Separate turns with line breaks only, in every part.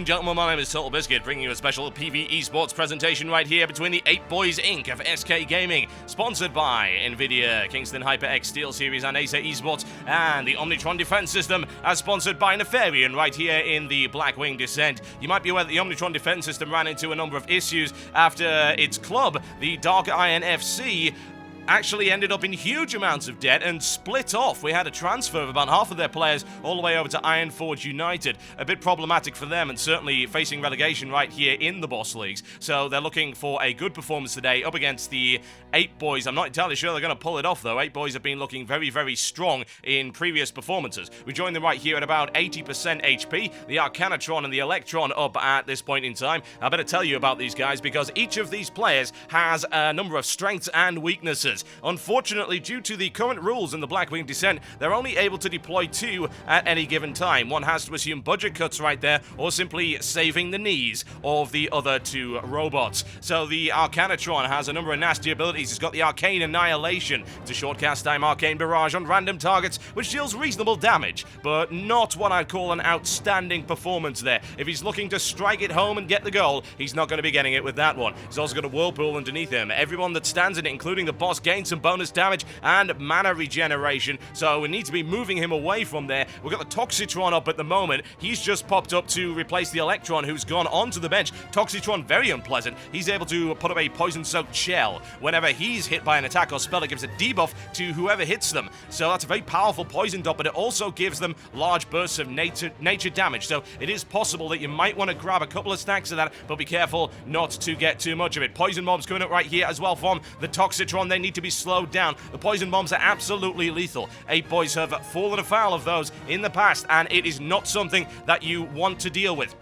and gentlemen, my name is Totalbiscuit, bringing you a special PVEsports presentation right here between the 8 Boys Inc. of SK Gaming, sponsored by NVIDIA, Kingston HyperX SteelSeries and Acer Esports, and the Omnitron Defense System, as sponsored by Nefarian right here in the Blackwing Descent. You might be aware that the Omnitron Defense System ran into a number of issues after its club, the Dark Iron FC, actually ended up in huge amounts of debt and split off. We had a transfer of about half of their players all the way over to Ironforge United. A bit problematic for them and certainly facing relegation right here in the Boss Leagues. So they're looking for a good performance today up against the 8 Boys. I'm not entirely sure they're going to pull it off though. 8 Boys have been looking very, very strong in previous performances. We joined them right here at about 80% HP. The Arcanatron and the Electron up at this point in time. I better tell you about these guys because each of these players has a number of strengths and weaknesses. Unfortunately, due to the current rules in the Blackwing Descent, they're only able to deploy 2 at any given time. One has to assume budget cuts right there, or simply saving the knees of the other 2 robots. So the Arcanatron has a number of nasty abilities. He's got the Arcane Annihilation. It's a short cast time Arcane Barrage on random targets, which deals reasonable damage, but not what I'd call an outstanding performance there. If he's looking to strike it home and get the goal, he's not going to be getting it with that one. He's also got a Whirlpool underneath him. Everyone that stands in it, including the boss, gain some bonus damage and mana regeneration, so we need to be moving him away from there. We've got the Toxitron up at the moment. He's just popped up to replace the Electron, who's gone onto the bench. Toxitron, very unpleasant. He's able to put up a poison-soaked shell. Whenever he's hit by an attack or spell, it gives a debuff to whoever hits them. So that's a very powerful poison dot, but it also gives them large bursts of nature damage. So it is possible that you might want to grab a couple of stacks of that, but be careful not to get too much of it. Poison bombs coming up right here as well from the Toxitron. They need to be slowed down. The poison bombs are absolutely lethal. 8 Boys have fallen afoul of those in the past, and it is not something that you want to deal with.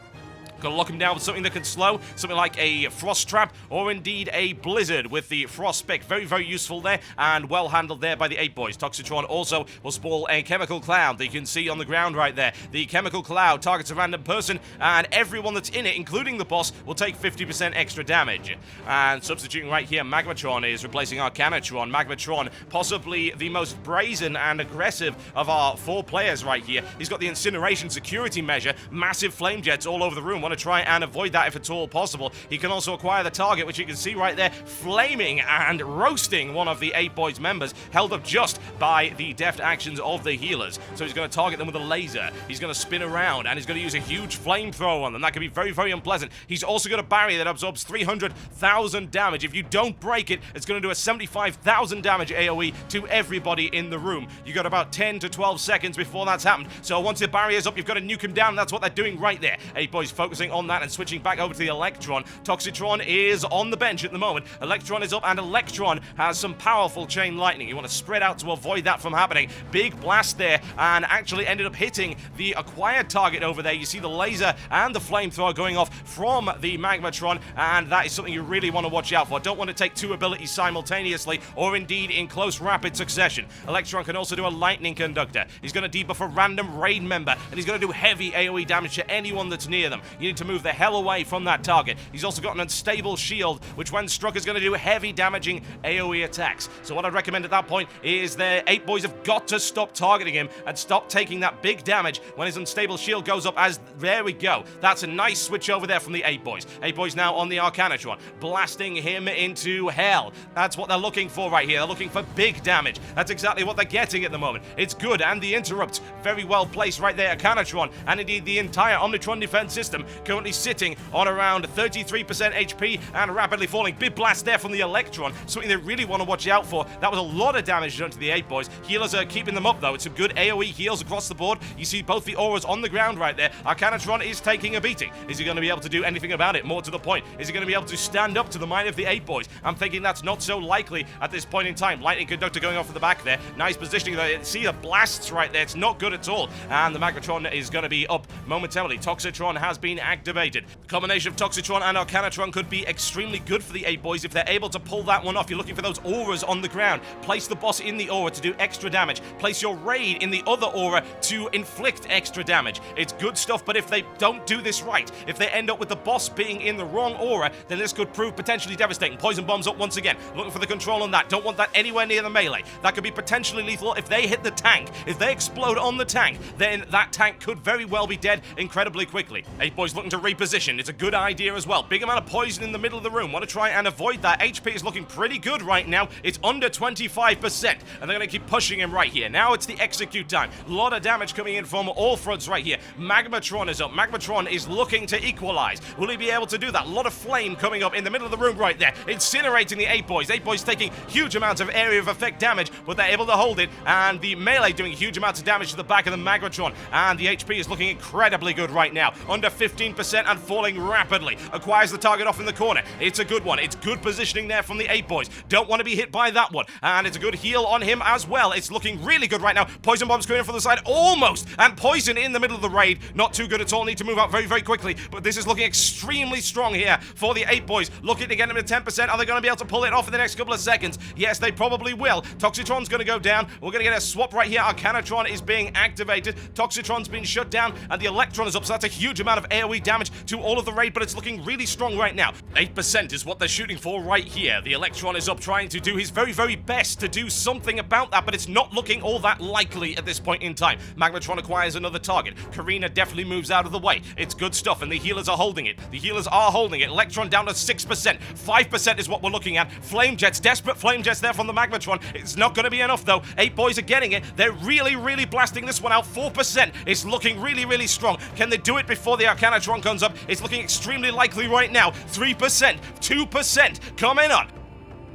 Gotta lock him down with something that can slow, something like a Frost Trap, or indeed a Blizzard with the Frost Pick. Very, very useful there, and well handled there by the 8 Boys. Toxitron also will spawn a Chemical Cloud that you can see on the ground right there. The Chemical Cloud targets a random person, and everyone that's in it, including the boss, will take 50% extra damage. And substituting right here, Magmatron is replacing Arcanatron. Magmatron, possibly the most brazen and aggressive of our 4 players right here. He's got the Incineration security measure, massive flame jets all over the room. To try and avoid that if at all possible. He can also acquire the target, which you can see right there, flaming and roasting one of the 8 Boys members, held up just by the deft actions of the healers. So he's going to target them with a laser. He's going to spin around, and he's going to use a huge flamethrower on them. That could be very, very unpleasant. He's also got a barrier that absorbs 300,000 damage. If you don't break it, it's going to do a 75,000 damage AoE to everybody in the room. You got about 10 to 12 seconds before that's happened. So once the barrier's up, you've got to nuke him down. That's what they're doing right there. 8 Boys focusing on that and switching back over to the Electron. Toxitron is on the bench at the moment. Electron is up, and Electron has some powerful chain lightning. You want to spread out to avoid that from happening. Big blast there, and actually ended up hitting the acquired target over there. You see the laser and the flamethrower going off from the Magmatron, and that is something you really want to watch out for. Don't want to take 2 abilities simultaneously, or indeed in close rapid succession. Electron can also do a lightning conductor. He's going to debuff a random raid member, and he's going to do heavy AoE damage to anyone that's near them. You need to move the hell away from that target. He's also got an unstable shield, which when struck is going to do heavy damaging AoE attacks. So what I'd recommend at that point is the 8 Boys have got to stop targeting him and stop taking that big damage when his unstable shield goes up, as there we go. That's a nice switch over there from the 8 Boys. 8 Boys now on the Arcanatron, blasting him into hell. That's what they're looking for right here. They're looking for big damage. That's exactly what they're getting at the moment. It's good, and the interrupt, very well placed right there. Arcanatron, and indeed the entire Omnitron defense system, currently sitting on around 33% HP and rapidly falling. Big blast there from the Electron, something they really want to watch out for. That was a lot of damage done to the 8 Boys. Healers are keeping them up though. It's some good AoE heals across the board. You see both the auras on the ground right there. Arcanatron is taking a beating. Is he going to be able to do anything about it? More to the point, is he going to be able to stand up to the might of the 8 Boys? I'm thinking that's not so likely at this point in time. Lightning conductor going off at the back there. Nice positioning there. See the blasts right there. It's not good at all. And the Magmatron is going to be up momentarily. Toxitron has been activated. The combination of Toxitron and Arcanatron could be extremely good for the 8 Boys if they're able to pull that one off. You're looking for those auras on the ground. Place the boss in the aura to do extra damage. Place your raid in the other aura to inflict extra damage. It's good stuff, but if they don't do this right, if they end up with the boss being in the wrong aura, then this could prove potentially devastating. Poison bombs up once again. Looking for the control on that. Don't want that anywhere near the melee. That could be potentially lethal if they hit the tank. If they explode on the tank, then that tank could very well be dead incredibly quickly. 8 Boys boys looking to reposition. It's a good idea as well. Big amount of poison in the middle of the room. Want to try and avoid that. HP is looking pretty good right now. It's under 25%, and they're going to keep pushing him right here. Now it's the execute time. A lot of damage coming in from all fronts right here. Magmatron is up. Magmatron is looking to equalize. Will he be able to do that? A lot of flame coming up in the middle of the room right there. Incinerating the 8 boys. 8 boys taking huge amounts of area of effect damage, but they're able to hold it, and the melee doing huge amounts of damage to the back of the Magmatron, and the HP is looking incredibly good right now. Under 15% and falling rapidly. Acquires the target off in the corner. It's a good one. It's good positioning there from the 8 boys. Don't want to be hit by that one, and it's a good heal on him as well. It's looking really good right now. Poison bombs coming in from the side, almost, and poison in the middle of the raid. Not too good at all. Need to move out very, very quickly, but this is looking extremely strong here for the 8 boys. Looking to get him to 10%. Are they going to be able to pull it off in the next couple of seconds? Yes, they probably will. Toxitron's going to go down. We're going to get a swap right here. Arcanatron is being activated. Toxitron's been shut down, and the Electron is up, so that's a huge amount of AoE damage to all of the raid, but it's looking really strong right now. 8% is what they're shooting for right here. The Electron is up, trying to do his very, very best to do something about that, but it's not looking all that likely at this point in time. Magmatron acquires another target. Karina definitely moves out of the way. It's good stuff, and the healers are holding it. The healers are holding it. Electron down to 6%. 5% is what we're looking at. Flame Jets, desperate Flame Jets there from the Magmatron. It's not going to be enough, though. 8 boys are getting it. They're really, really blasting this one out. 4%. It's looking really, really strong. Can they do it before the Arcanatron comes up? It's looking extremely likely right now. 3%. 2%. Coming on.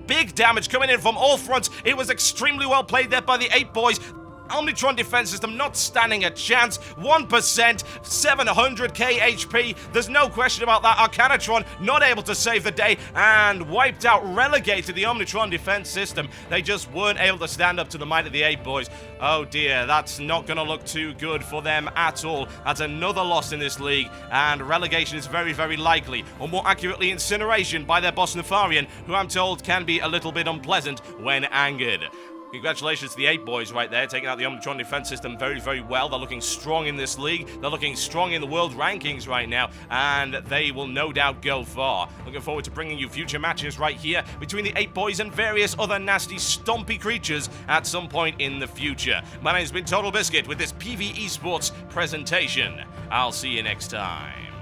Big damage coming in from all fronts. It was extremely well played there by the 8 boys. Omnitron defense system not standing a chance. 1%, 700k HP. There's no question about that. Arcanatron not able to save the day and wiped out, relegated the Omnitron defense system. They just weren't able to stand up to the might of the 8 boys. Oh dear, that's not going to look too good for them at all. That's another loss in this league, and relegation is very, very likely, or more accurately, incineration by their boss Nefarian, who I'm told can be a little bit unpleasant when angered. Congratulations to the 8 boys right there, taking out the Omnitron defense system very, very well. They're looking strong in this league. They're looking strong in the world rankings right now, and they will no doubt go far. Looking forward to bringing you future matches right here between the 8 boys and various other nasty, stompy creatures at some point in the future. My name's been Totalbiscuit with this PVEsports presentation. I'll see you next time.